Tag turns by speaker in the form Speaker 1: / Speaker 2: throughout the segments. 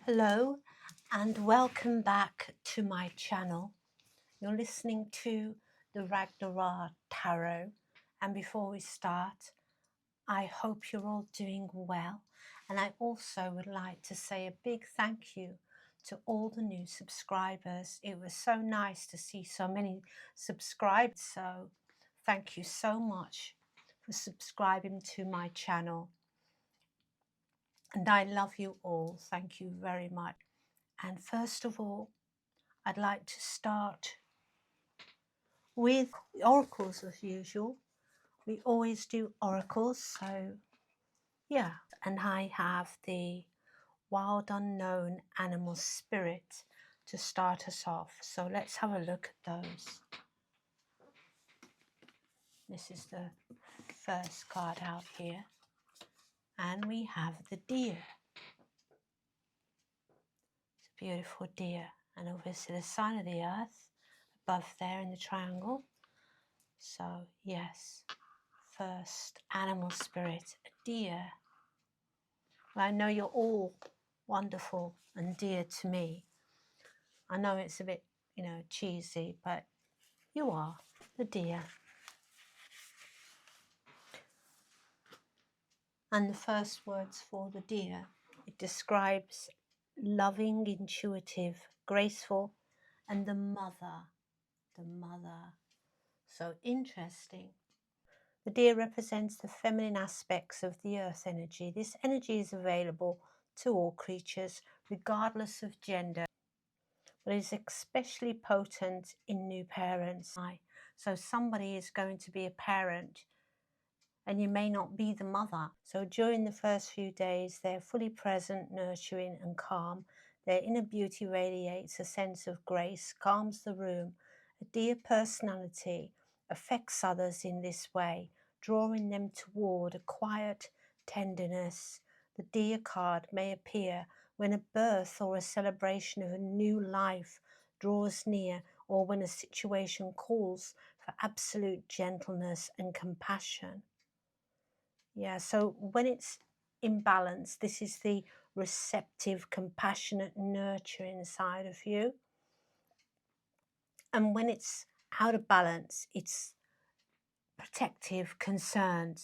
Speaker 1: Hello and welcome back to my channel. You're listening to the Ragnar-Ra Tarot, and before we start, I hope you're all doing well, and I also would like to say a big thank you to all the new subscribers. It was so nice to see so many subscribed, so thank you so much for subscribing to my channel, and I love you all. Thank you very much. And first of all, I'd like to start with oracles as usual. We always do oracles, so yeah. And I have the wild unknown animal spirit to start us off. So let's have a look at those. This is the first card out here. And we have the deer. It's a beautiful deer. And obviously the sign of the earth above there in the triangle. So yes, first animal spirit, a deer. Well, I know you're all wonderful and dear to me. I know it's a bit, cheesy, but you are the deer. And the first words for the deer, it describes loving, intuitive, graceful, and the mother. So interesting. The deer represents the feminine aspects of the earth energy. This energy is available to all creatures, regardless of gender, but is especially potent in new parents. So somebody is going to be a parent and you may not be the mother. So during the first few days, they're fully present, nurturing and calm. Their inner beauty radiates a sense of grace, calms the room. A dear personality affects others in this way, drawing them toward a quiet tenderness. The deer card may appear when a birth or a celebration of a new life draws near, or when a situation calls for absolute gentleness and compassion. Yeah, so when it's in balance, this is the receptive, compassionate, nurturing side of you. And when it's out of balance, it's protective, concerned.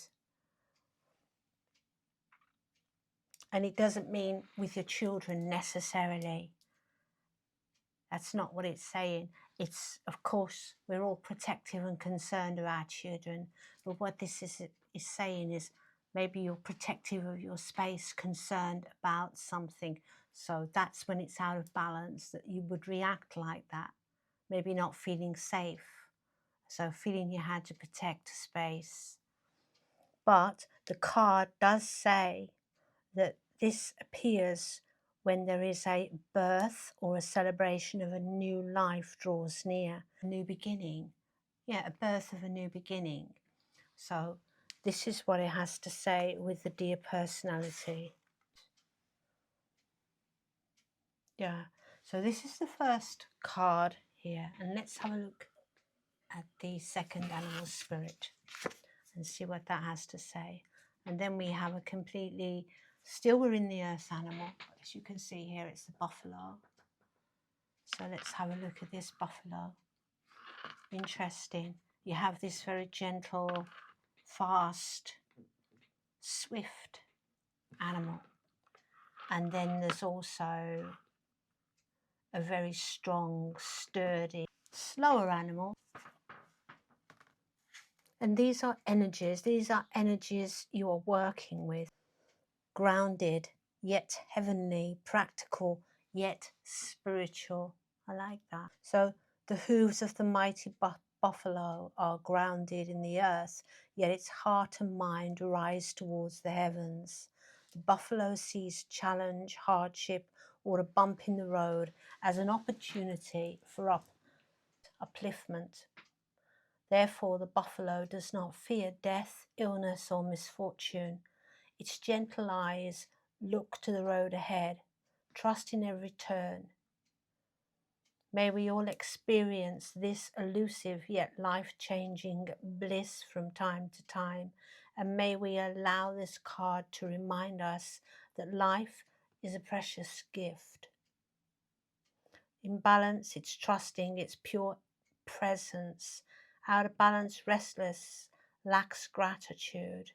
Speaker 1: And it doesn't mean with your children necessarily. That's not what it's saying. It's, of course, we're all protective and concerned of our children. But what this is saying is maybe you're protective of your space, concerned about something. So that's when it's out of balance that you would react like that. Maybe not feeling safe. So feeling you had to protect space. But the card does say that this appears when there is a birth or a celebration of a new life draws near, a new beginning. Yeah, a birth of a new beginning. So this is what it has to say with the deer personality. Yeah, so this is the first card here, and let's have a look at the second animal spirit and see what that has to say. And then we have a completely, still we're in the earth animal. As you can see here, it's the buffalo. So let's have a look at this buffalo. Interesting. You have this very gentle, fast, swift animal. And then there's also a very strong, sturdy, slower animal. And these are energies you are working with. Grounded, yet heavenly, practical, yet spiritual. I like that. So the hooves of the mighty buffalo are grounded in the earth, yet its heart and mind rise towards the heavens. The buffalo sees challenge, hardship, or a bump in the road as an opportunity for upliftment. Therefore, the buffalo does not fear death, illness, or misfortune. Its gentle eyes look to the road ahead, trusting every turn. May we all experience this elusive yet life-changing bliss from time to time, and may we allow this card to remind us that life is a precious gift. In balance, it's trusting, it's pure presence. Out of balance, restless, lacks gratitude.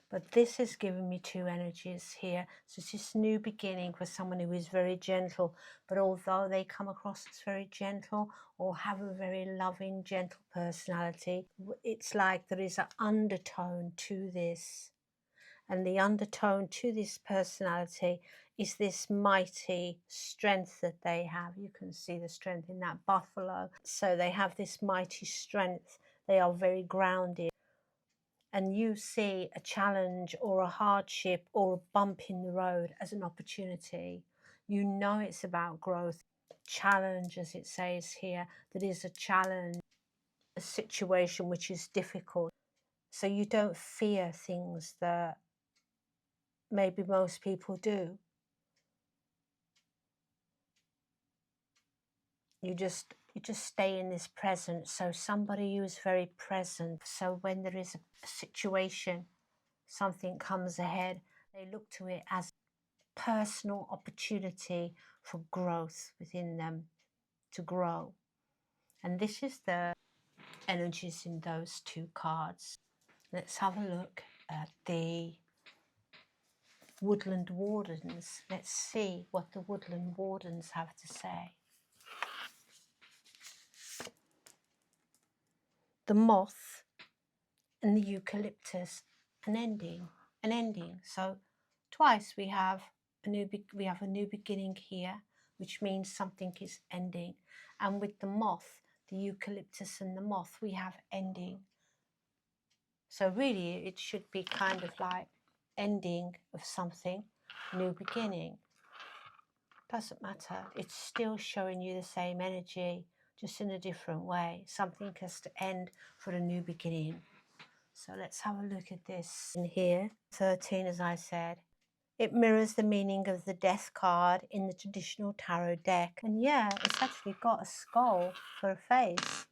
Speaker 1: But this has given me two energies here. So it's this new beginning for someone who is very gentle, but although they come across as very gentle or have a very loving, gentle personality, it's like there is an undertone to this. And the undertone to this personality is this mighty strength that they have. You can see the strength in that buffalo. So they have this mighty strength. They are very grounded. And you see a challenge or a hardship or a bump in the road as an opportunity. You know it's about growth. Challenge, as it says here, that is a challenge, a situation which is difficult. So you don't fear things that maybe most people do. You just stay in this present. So somebody who is very present. So when there is a situation, something comes ahead, they look to it as personal opportunity for growth within them, to grow. And this is the energies in those two cards. Let's have a look at the Woodland Wardens. Let's see what the Woodland Wardens have to say. The moth and the eucalyptus, an ending. So twice we have a new beginning here, which means something is ending. And with the moth, the eucalyptus and the moth, we have ending. So really it should be kind of like ending of something, new beginning. Doesn't matter. It's still showing you the same energy, just in a different way. Something has to end for a new beginning. So let's have a look at this in here. 13, as I said. It mirrors the meaning of the death card in the traditional tarot deck. And yeah, it's actually got a skull for a face.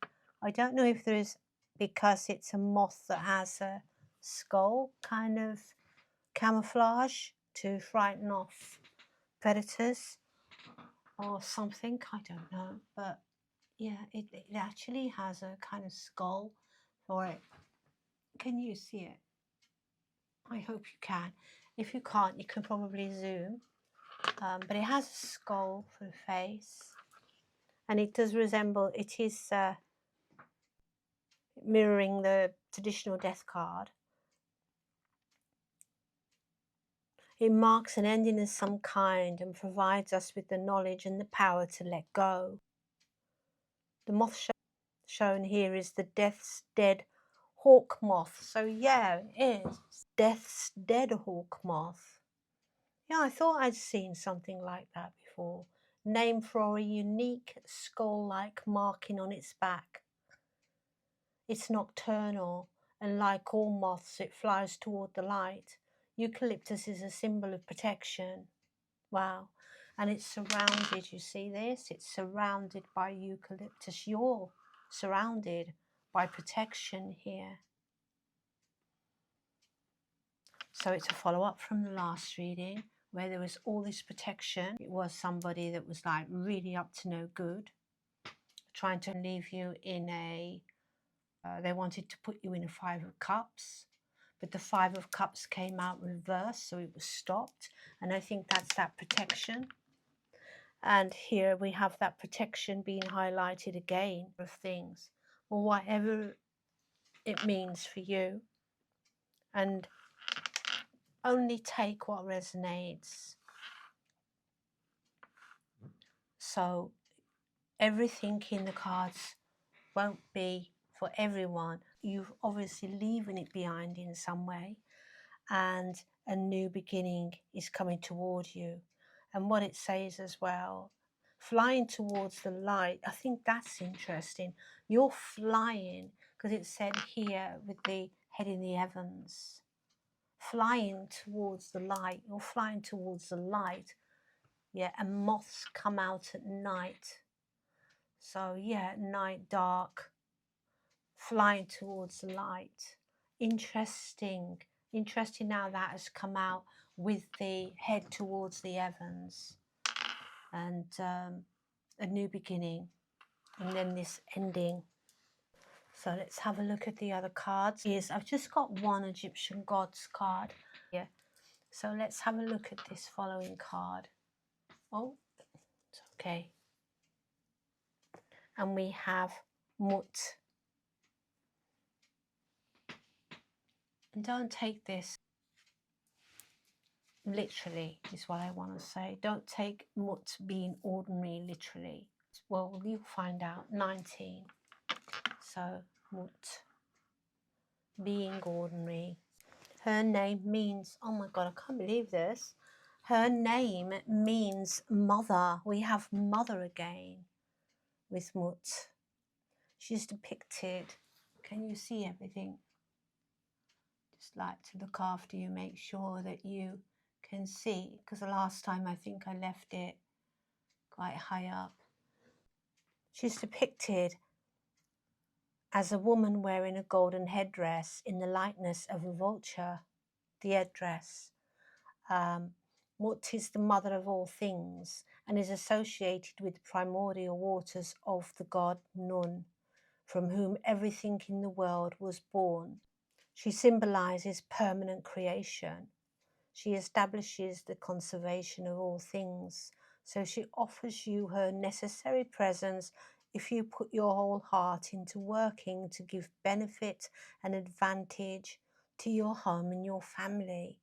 Speaker 1: I don't know if there is, because it's a moth that has a skull kind of camouflage to frighten off predators or something. I don't know. But yeah, it actually has a kind of skull for it. Can you see it? I hope you can. If you can't, you can probably zoom. But it has a skull for a face. And it does resemble, it is mirroring the traditional death card. It marks an ending of some kind and provides us with the knowledge and the power to let go. The moth shown here is the Death's Dead hawk moth. So yeah, it is. Death's Dead hawk moth. Yeah, I thought I'd seen something like that before. Named for a unique skull-like marking on its back. It's nocturnal, and like all moths, it flies toward the light. Eucalyptus is a symbol of protection. Wow. And it's surrounded, you see this? It's surrounded by eucalyptus. You're surrounded by protection here. So it's a follow-up from the last reading where there was all this protection. It was somebody that was like really up to no good, trying to leave you in a, they wanted to put you in a 5 of cups, but the 5 of cups came out reversed, so it was stopped. And I think that's that protection. And here we have that protection being highlighted again of things, or whatever it means for you. And only take what resonates. So everything in the cards won't be for everyone. You've obviously leaving it behind in some way, and a new beginning is coming toward you. And what it says as well, flying towards the light. I think that's interesting. You're flying, because it said here with the head in the heavens, flying towards the light. You're flying towards the light. Yeah, and moths come out at night. So yeah, night, dark, flying towards the light. Interesting Interesting now that has come out with the head towards the heavens, and a new beginning, and then this ending. So let's have a look at the other cards. I've just got one Egyptian gods card here. So let's have a look at this following card. Oh, it's okay. And we have Mut. And don't take this literally, is what I want to say. Don't take Mut being ordinary literally. Well, you'll find out. 19. So Mut being ordinary. Her name means, oh my God, I can't believe this. Her name means mother. We have mother again with Mut. She's depicted. Can you see everything? Just like to look after you, make sure that you can see, because the last time I think I left it quite high up. She's depicted as a woman wearing a golden headdress in the likeness of a vulture, the headdress. Mut is the mother of all things and is associated with the primordial waters of the god Nun, from whom everything in the world was born. She symbolizes permanent creation. She establishes the conservation of all things. So she offers you her necessary presence if you put your whole heart into working to give benefit and advantage to your home and your family.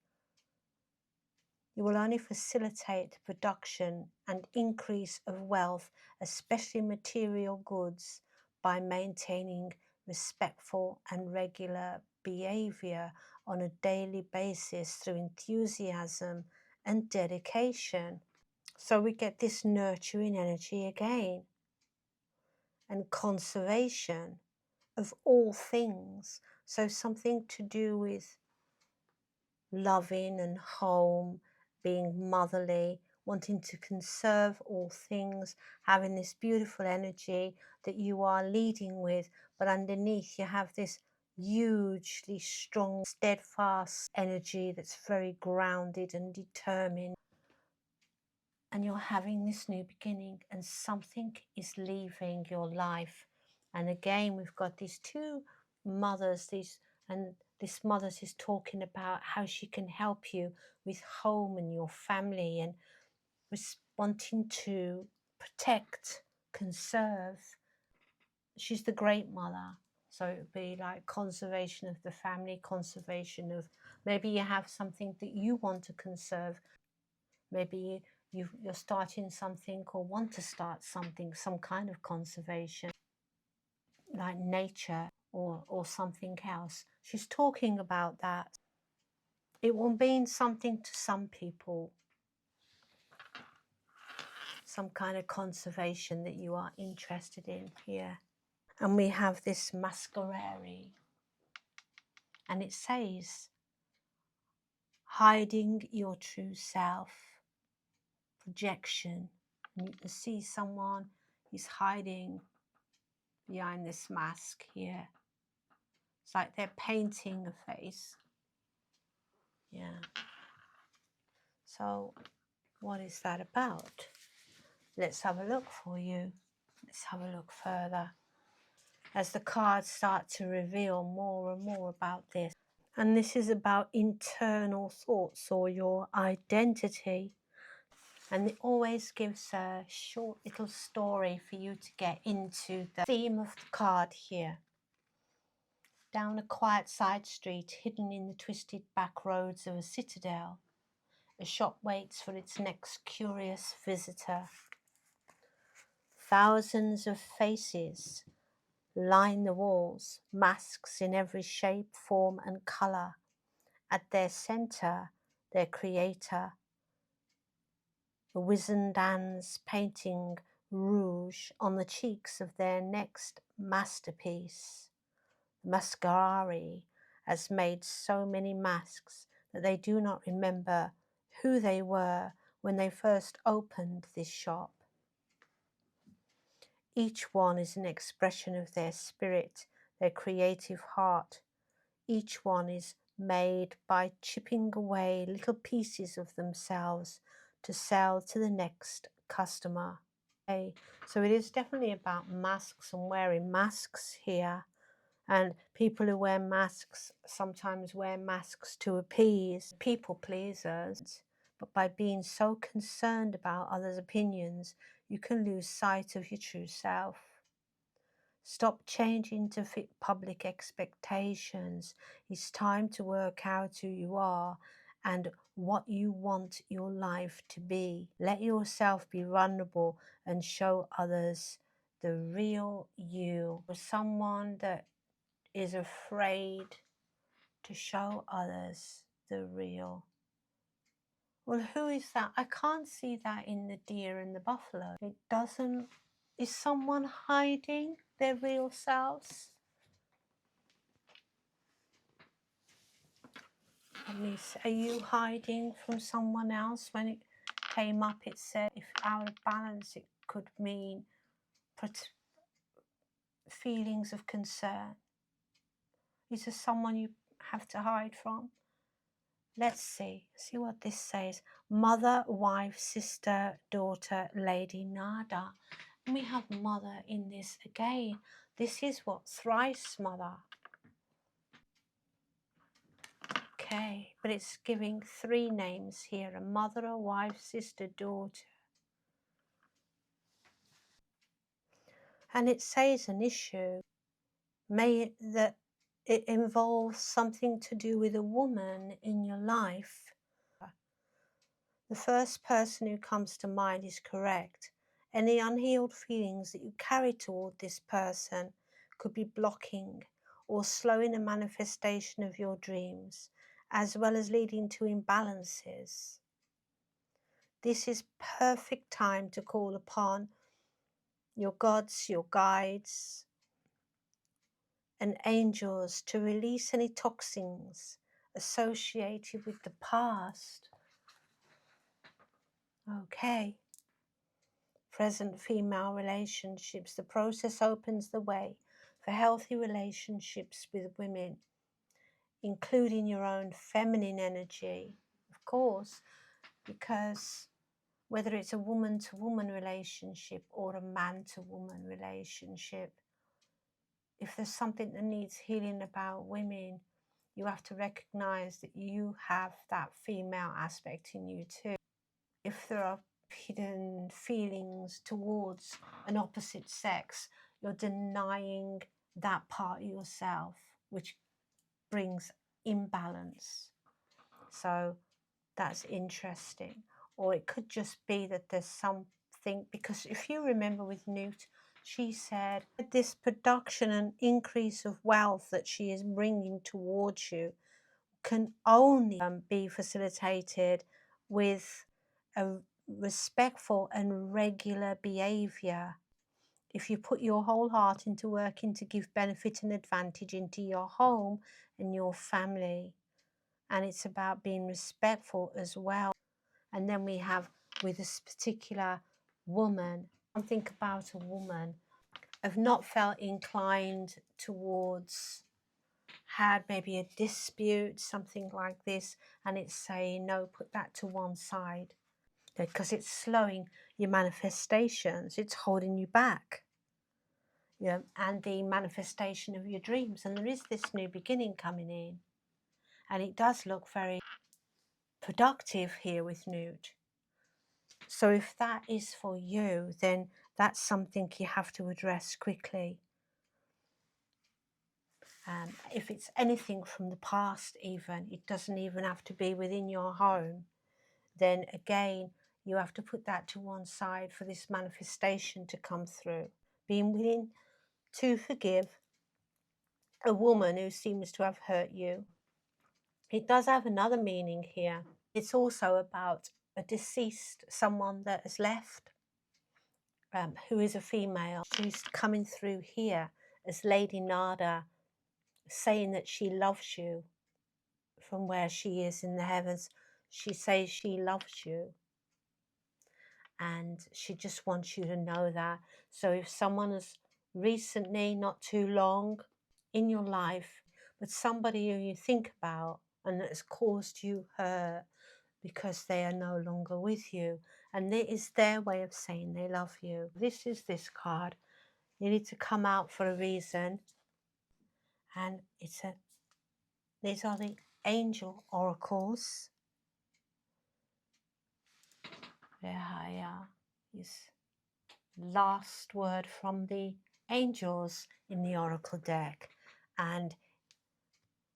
Speaker 1: You will only facilitate the production and increase of wealth, especially material goods, by maintaining respectful and regular behavior on a daily basis through enthusiasm and dedication. So we get this nurturing energy again, and conservation of all things. So something to do with loving and home, being motherly, wanting to conserve all things, having this beautiful energy that you are leading with, but underneath you have this hugely strong, steadfast energy that's very grounded and determined. And you're having this new beginning, and something is leaving your life. And again, we've got these two mothers, and this mother is talking about how she can help you with home and your family, and wanting to protect, conserve. She's the great mother. So it would be like conservation of the family, conservation of, maybe you have something that you want to conserve. Maybe you're starting something or want to start something, some kind of conservation, like nature or something else. She's talking about that. It will mean something to some people, some kind of conservation that you are interested in here. And we have this masquerade, and it says, hiding your true self, projection. And you can see someone is hiding behind this mask here. It's like they're painting a face. Yeah. So what is that about? Let's have a look for you. Let's have a look further as the cards start to reveal more and more about this. And this is about internal thoughts or your identity. And it always gives a short little story for you to get into the theme of the card here. Down a quiet side street hidden in the twisted back roads of a citadel, a shop waits for its next curious visitor. Thousands of faces line the walls, masks in every shape, form and colour. At their centre, their creator, the wizened hands painting rouge on the cheeks of their next masterpiece. The masquerade has made so many masks that they do not remember who they were when they first opened this shop. Each one is an expression of their spirit, their creative heart. Each one is made by chipping away little pieces of themselves to sell to the next customer. Okay, so it is definitely about masks and wearing masks here. And people who wear masks sometimes wear masks to appease people pleasers. But by being so concerned about others' opinions, you can lose sight of your true self. Stop changing to fit public expectations. It's time to work out who you are and what you want your life to be. Let yourself be vulnerable and show others the real you. For someone that is afraid to show others the real. Well, who is that? I can't see that in the deer and the buffalo. It doesn't. Is someone hiding their real selves? Are you hiding from someone else? When it came up, it said if out of balance, it could mean feelings of concern. Is there someone you have to hide from? Let's see what this says. Mother, wife, sister, daughter, lady, nada. And we have mother in this again. This is what? Thrice mother. Okay, but it's giving three names here. A mother, a wife, sister, daughter. And it says an issue. That it involves something to do with a woman in your life. The first person who comes to mind is correct. Any unhealed feelings that you carry toward this person could be blocking or slowing the manifestation of your dreams, as well as leading to imbalances. This is perfect time to call upon your gods, your guides, and angels to release any toxins associated with the past. Okay. Present female relationships. The process opens the way for healthy relationships with women, including your own feminine energy, of course, because whether it's a woman-to-woman relationship or a man-to-woman relationship, if there's something that needs healing about women, you have to recognize that you have that female aspect in you too. If there are hidden feelings towards an opposite sex, you're denying that part of yourself, which brings imbalance. So that's interesting. Or it could just be that there's something, because if you remember with Newt, she said this production and increase of wealth that she is bringing towards you can only be facilitated with a respectful and regular behavior. If you put your whole heart into working to give benefit and advantage into your home and your family, and it's about being respectful as well. And then we have with this particular woman, something about a woman have not felt inclined towards, had maybe a dispute, something like this, and it's saying, no, put that to one side, because it's slowing your manifestations, it's holding you back, and the manifestation of your dreams. And there is this new beginning coming in, and it does look very productive here with Newt. So if that is for you, then that's something you have to address quickly. If it's anything from the past, even, it doesn't even have to be within your home, then again, you have to put that to one side for this manifestation to come through. Being willing to forgive a woman who seems to have hurt you. It does have another meaning here. It's also about a deceased, someone that has left, who is a female. She's coming through here as Lady Nada, saying that she loves you from where she is in the heavens. She says she loves you, and she just wants you to know that. So if someone has recently, not too long in your life, but somebody who you think about, and that has caused you hurt because they are no longer with you. And it is their way of saying they love you. This is this card. You need to come out for a reason. And these are the angel oracles. Yeah, is last word from the angels in the oracle deck. And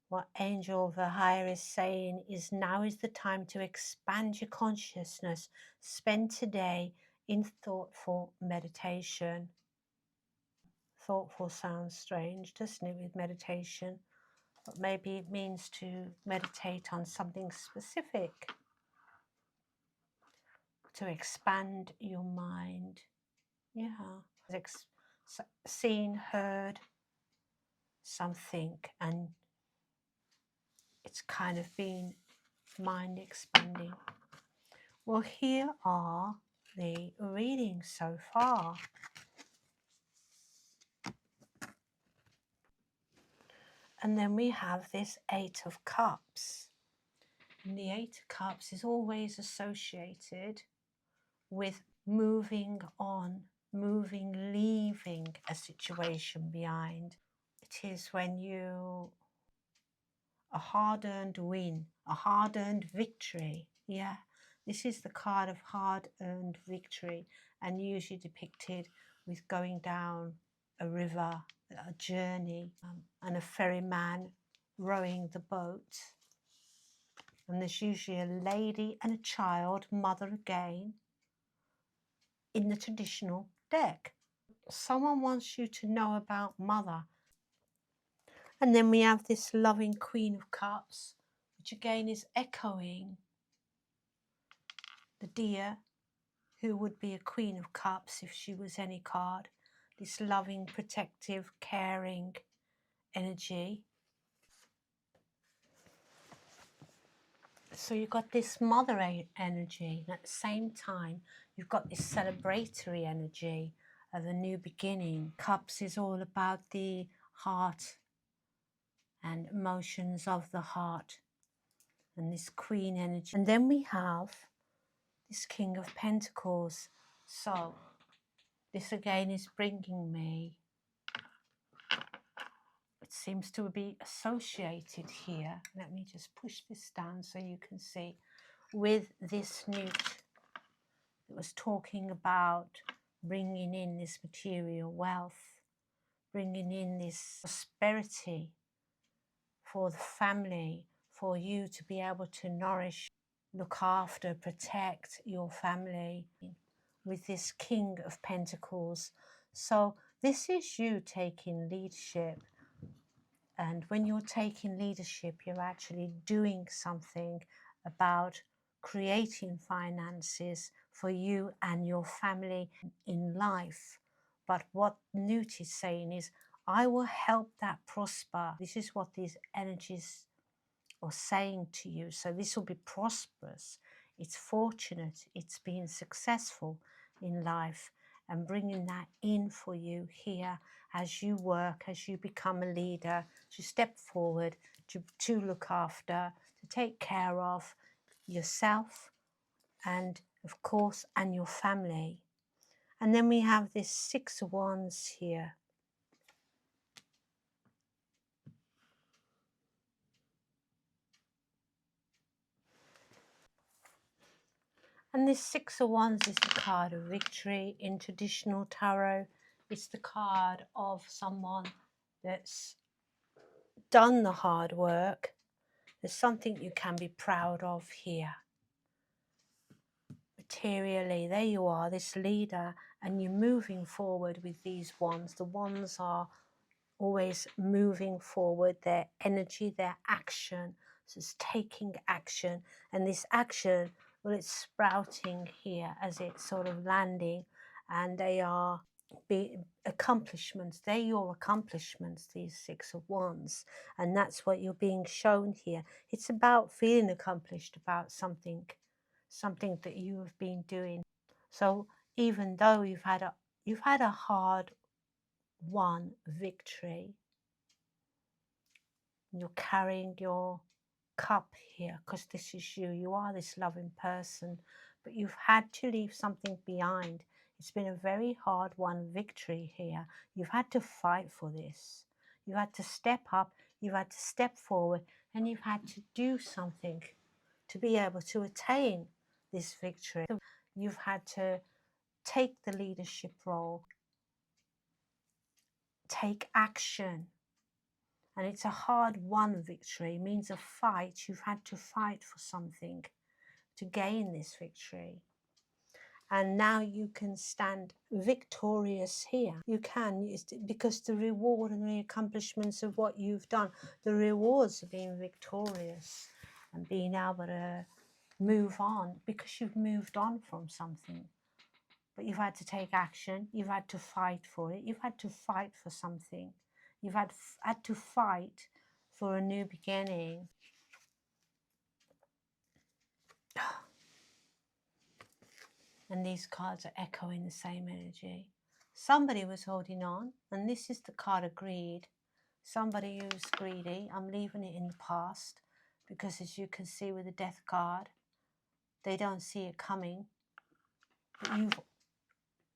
Speaker 1: what Angel Vahaya is saying is now is the time to expand your consciousness. Spend today in thoughtful meditation. Thoughtful sounds strange, doesn't it, with meditation? But maybe it means to meditate on something specific, to expand your mind. Yeah, seen, heard something, and it's kind of been mind expanding. Well, here are the readings so far. And then we have this Eight of Cups. And the Eight of Cups is always associated with moving on, leaving a situation behind. It is when a hard-earned win, a hard-earned victory. Yeah, this is the card of hard-earned victory, and usually depicted with going down a river, a journey, and a ferryman rowing the boat. And there's usually a lady and a child, mother again, in the traditional deck. Someone wants you to know about mother. And then we have this loving Queen of Cups, which again is echoing the deer, who would be a Queen of Cups if she was any card. This loving, protective, caring energy. So you've got this mother energy, and at the same time, you've got this celebratory energy of a new beginning. Cups is all about the heart and emotions of the heart, and this Queen energy. And then we have this King of Pentacles. So this again is bringing me, it seems to be associated here. Let me just push this down so you can see, with this newt that was talking about bringing in this material wealth, bringing in this prosperity for the family, for you to be able to nourish, look after, protect your family, with this King of Pentacles. So this is you taking leadership. And when you're taking leadership, you're actually doing something about creating finances for you and your family in life. But what Newt is saying is, I will help that prosper. This is what these energies are saying to you. So this will be prosperous. It's fortunate. It's being successful in life, and bringing that in for you here as you work, as you become a leader, to step forward, to look after, to take care of yourself and, of course, and your family. And then we have this Six of Wands here. And this Six of Wands is the card of victory in traditional tarot. It's the card of someone that's done the hard work. There's something you can be proud of here. Materially, there you are, this leader, and you're moving forward with these wands. The wands are always moving forward, their energy, their action. So it's taking action, and this action, well, it's sprouting here as it's sort of landing, and they are accomplishments. They're your accomplishments, these Six of Wands, and that's what you're being shown here. It's about feeling accomplished about something that you have been doing. So even though you've had a hard won victory, you're carrying your Cup here, because this is you. You are this loving person, but you've had to leave something behind. It's been a very hard won victory here. You've had to fight for this. You've had to step up, you've had to step forward, and you've had to do something to be able to attain this victory. You've had to take the leadership role, take action. And it's a hard won victory. It means a fight. You've had to fight for something to gain this victory. And now you can stand victorious here. You can, because the reward and the accomplishments of what you've done, the rewards of being victorious and being able to move on, because you've moved on from something. But you've had to take action. You've had to fight for it. You've had to fight for something. You've had to fight for a new beginning. And these cards are echoing the same energy. Somebody was holding on, and this is the card of greed. Somebody who's greedy. I'm leaving it in the past, because as you can see with the death card, they don't see it coming. But you've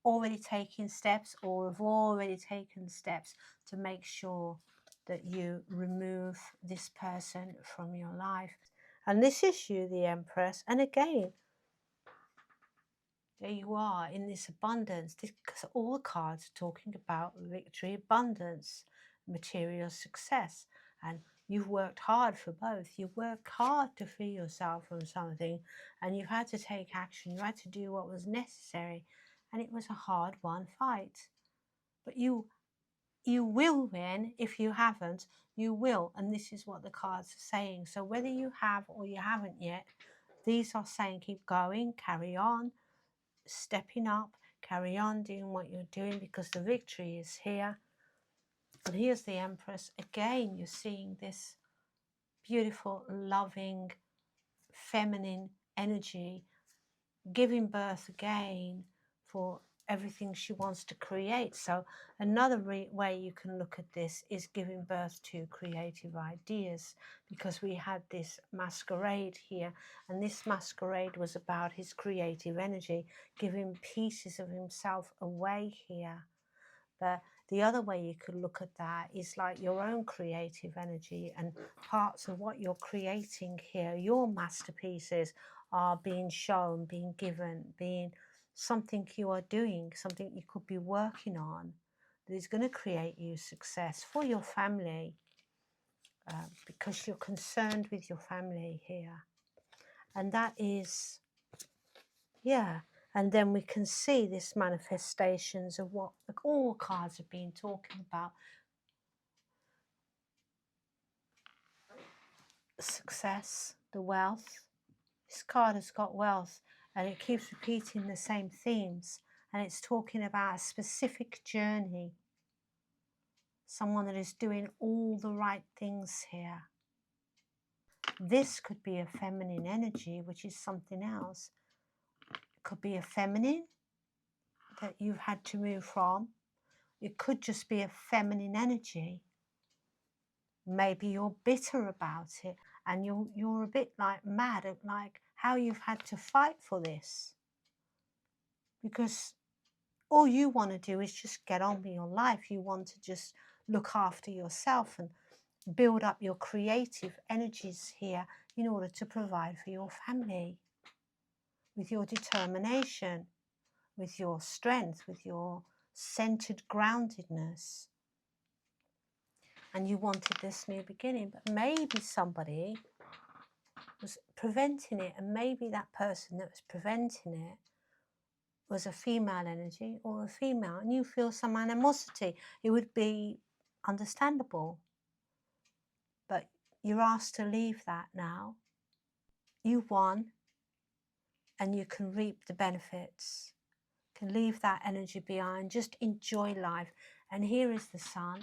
Speaker 1: already taken steps, or have already taken steps to make sure that you remove this person from your life. And this is you, the Empress. And again, there you are in this abundance, because all the cards are talking about victory, abundance, material success. And you've worked hard for both. You've worked hard to free yourself from something, and you've had to take action. You had to do what was necessary, and it was a hard-won fight. But you will win. If you haven't, you will. And this is what the cards are saying. So whether you have or you haven't yet, these are saying keep going, carry on, stepping up, carry on doing what you're doing, because the victory is here. And here's the Empress. Again, you're seeing this beautiful, loving, feminine energy giving birth again for everything she wants to create. So another way you can look at this is giving birth to creative ideas, because we had this masquerade here, and this masquerade was about his creative energy, giving pieces of himself away here. But the other way you could look at that is like your own creative energy, and parts of what you're creating here, your masterpieces, are being shown, being given, being something you are doing, something you could be working on that is going to create you success for your family, because you're concerned with your family here. And that is, yeah. And then we can see this manifestations of what all cards have been talking about. Success, the wealth. This card has got wealth, and it keeps repeating the same themes, and it's talking about a specific journey, someone that is doing all the right things here. This could be a feminine energy, which is something else. It could be a feminine that you've had to move from. It could just be a feminine energy. Maybe you're bitter about it, and you're a bit like mad at like how you've had to fight for this, because all you want to do is just get on with your life. You want to just look after yourself and build up your creative energies here in order to provide for your family, with your determination, with your strength, with your centered groundedness. And you wanted this new beginning, but maybe somebody was preventing it, and maybe that person that was preventing it was a female energy or a female, and you feel some animosity. It would be understandable, but you're asked to leave that now. You won, and you can reap the benefits, can leave that energy behind, just enjoy life. And here is the sun.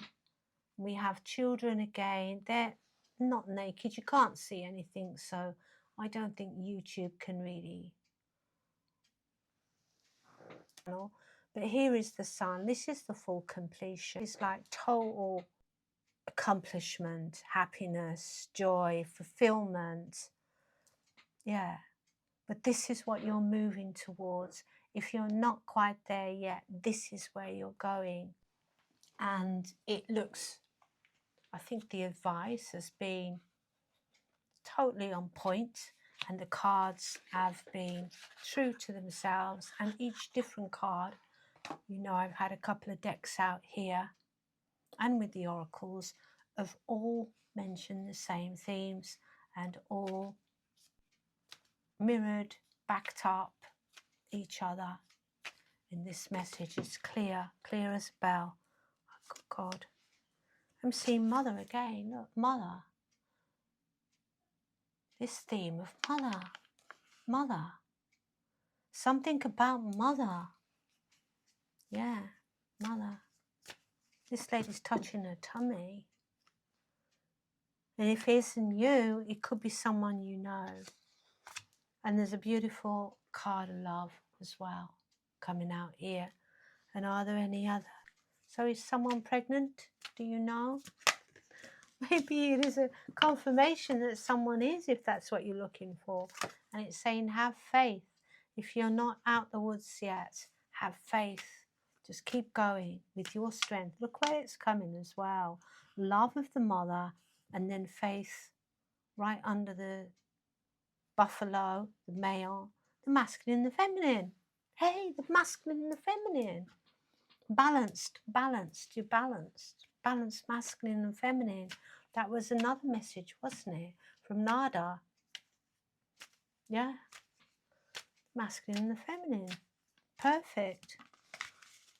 Speaker 1: We have children again. They're not naked, you can't see anything, so I don't think YouTube can really. But here is the sun. This is the full completion. It's like total accomplishment, happiness, joy, fulfillment. Yeah, but this is what you're moving towards. If you're not quite there yet, this is where you're going. And it looks, I think the advice has been totally on point, and the cards have been true to themselves, and each different card, you know, I've had a couple of decks out here and with the oracles, have all mentioned the same themes and all mirrored, backed up each other. In this message, it's clear as a bell. Oh God, I'm seeing mother again. Look, mother. This theme of mother. Something about mother. Yeah, mother. This lady's touching her tummy. And if it isn't you, it could be someone you know. And there's a beautiful card of love as well coming out here. And are there any other? So is someone pregnant? Do you know? Maybe it is a confirmation that someone is, if that's what you're looking for. And it's saying have faith. If you're not out the woods yet, have faith. Just keep going with your strength. Look where it's coming as well. Love of the mother, and then faith right under the buffalo, the male, the masculine and the feminine. Hey, the masculine and the feminine. Balanced, you're balanced. Balanced masculine and feminine. That was another message, wasn't it? From Nada. Yeah. Masculine and the feminine. Perfect.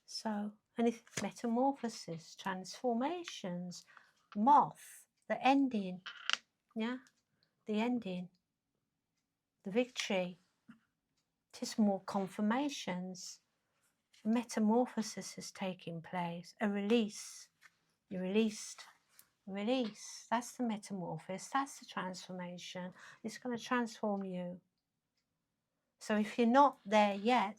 Speaker 1: So, and it's metamorphosis, transformations, moth, the ending. Yeah. The ending. The victory. Just more confirmations. A metamorphosis is taking place. A release. You're released. Release. That's the metamorphosis. That's the transformation. It's going to transform you. So if you're not there yet,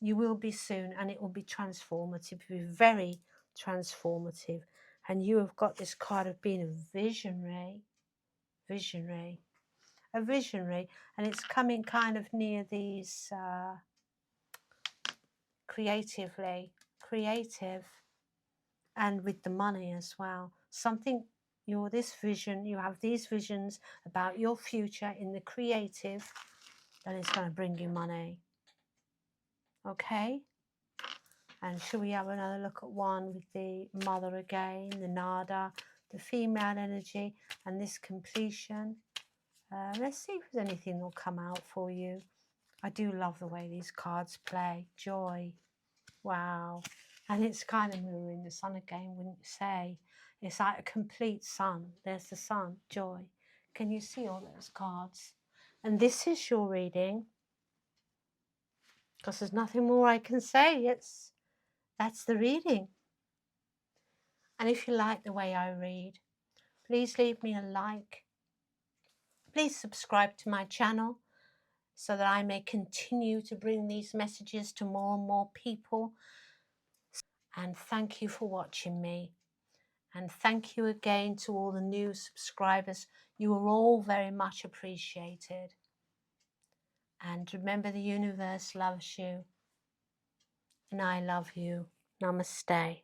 Speaker 1: you will be soon, and it will be transformative. It will be very transformative. And you have got this card of being a visionary. Visionary. A visionary. And it's coming kind of near these creatively. Creative. And with the money as well. Something, you're this vision, you have these visions about your future in the creative, that is going to bring you money. Okay? And should we have another look at one with the mother again, the nada, the female energy, and this completion? Let's see if there's anything that will come out for you. I do love the way these cards play. Joy. Wow. And it's kind of mirroring the sun again, wouldn't you say? It's like a complete sun. There's the sun, joy. Can you see all those cards? And this is your reading, because there's nothing more I can say. That's the reading. And if you like the way I read, please leave me a like. Please subscribe to my channel so that I may continue to bring these messages to more and more people. And thank you for watching me. And thank you again to all the new subscribers. You are all very much appreciated. And remember, the universe loves you. And I love you. Namaste.